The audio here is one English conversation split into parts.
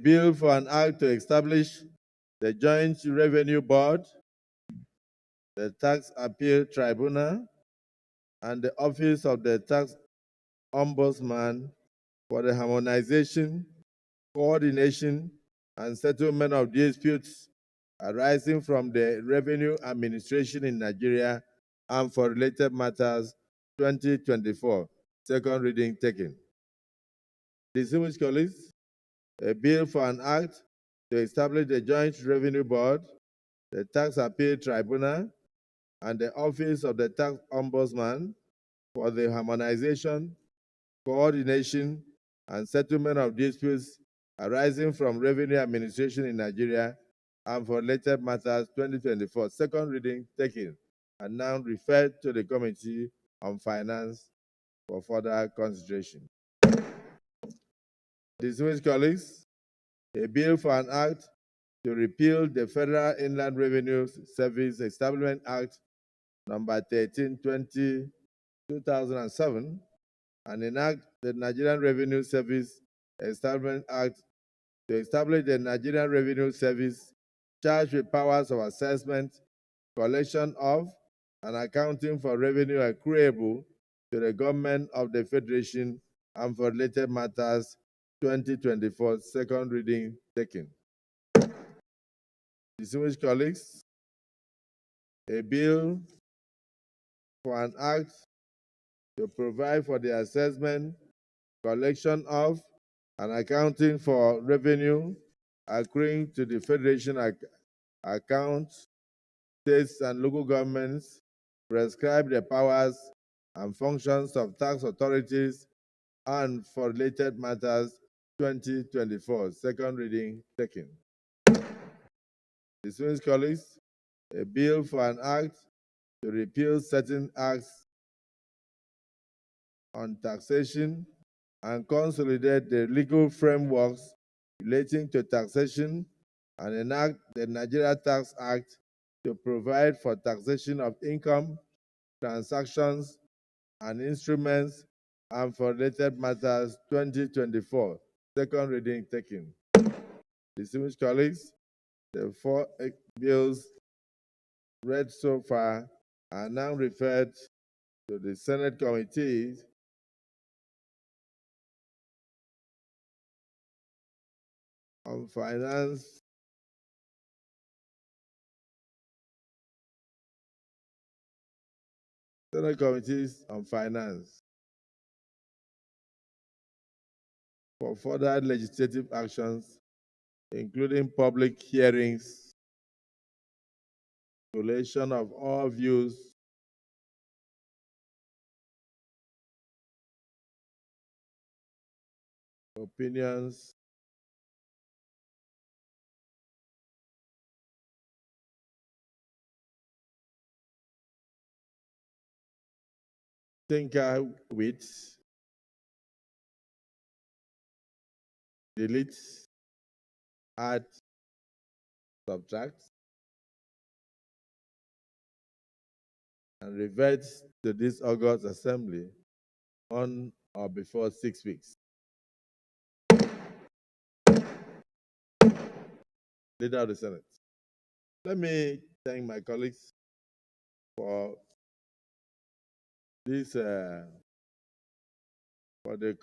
Bill for an act to establish the Joint Revenue Board, the Tax Appeal Tribunal, and the Office of the Tax Ombudsman for the harmonization, coordination, and settlement of disputes arising from the revenue administration in Nigeria and for related matters 2024. Second reading taken. Distinguished colleagues, a bill for an act to establish the Joint Revenue Board, the Tax Appeal Tribunal, and the Office of the Tax Ombudsman for the harmonization, coordination, and settlement of disputes arising from revenue administration in Nigeria and for related matters 2024. Second reading taken and now referred to the Committee on Finance for further consideration. Distinguished colleagues, a bill for an act to repeal the Federal Inland Revenue Service Establishment Act number 1320, 2007, and enact the Nigerian Revenue Service Establishment Act to establish the Nigerian Revenue Service charged with powers of assessment, collection of, and accounting for revenue accruable to the government of the Federation and for related matters 2024. Second reading taken. Distinguished colleagues, a bill for an act to provide for the assessment, collection of, and accounting for revenue accruing to the Federation accounts, states, and local governments, prescribe the powers and functions of tax authorities, and for related matters 2024. Second reading taken. Distinguished colleagues, a bill for an act to repeal certain acts on taxation and consolidate the legal frameworks relating to taxation and enact the Nigeria Tax Act to provide for taxation of income, transactions, and instruments, and for related matters 2024. Second reading taken. Distinguished colleagues, the four bills read so far are now referred to the Senate committees on finance, Senate committees on finance for further legislative actions, including public hearings, collation of all views, opinions, tinker with, delete, add, subtract, and revert to this August Assembly on or before 6 weeks. Leader of the Senate. Let me thank my colleagues for this, for the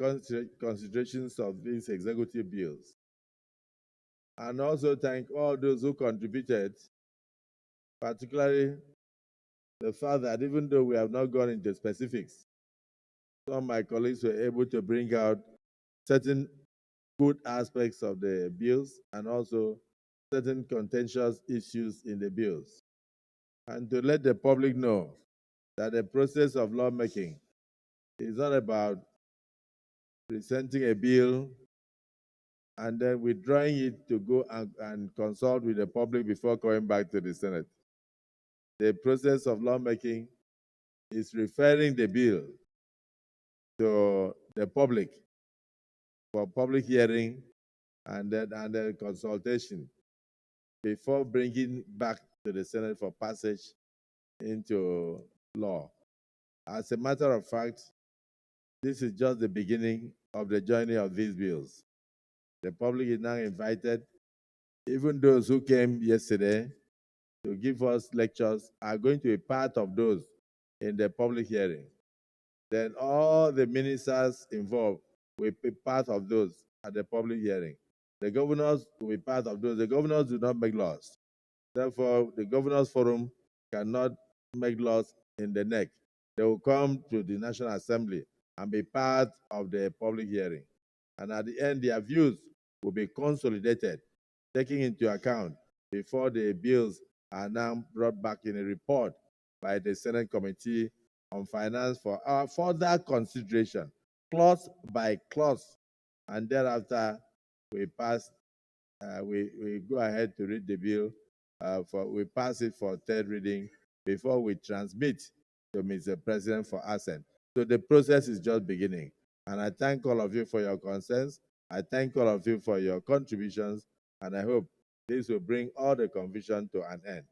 considerations of these executive bills. And also thank all those who contributed, particularly the fact that even though we have not gone into specifics, some of my colleagues were able to bring out certain good aspects of the bills and also certain contentious issues in the bills. And to let the public know that the process of lawmaking is not about presenting a bill and then withdrawing it to go and consult with the public before coming back to the Senate. The process of lawmaking is referring the bill to the public for public hearing and then consultation before bringing back to the Senate for passage into law. As a matter of fact, this is just the beginning of the journey of these bills. The public is now invited. Even those who came yesterday to give us lectures are going to be part of those in the public hearing. Then all the ministers involved will be part of those at the public hearing. The governors will be part of those. The governors do not make laws. Therefore, the governors forum cannot make laws in the neck. They will come to the National Assembly and be part of the public hearing. And at the end, their views will be consolidated, taking into account before the bills are now brought back in a report by the Senate Committee on Finance for our further consideration, clause by clause. And thereafter, we pass. We go ahead to read the bill. We pass it for third reading before we transmit to Mr. President for assent. So the process is just beginning. And I thank all of you for your concerns. I thank all of you for your contributions. And I hope this will bring all the confusion to an end.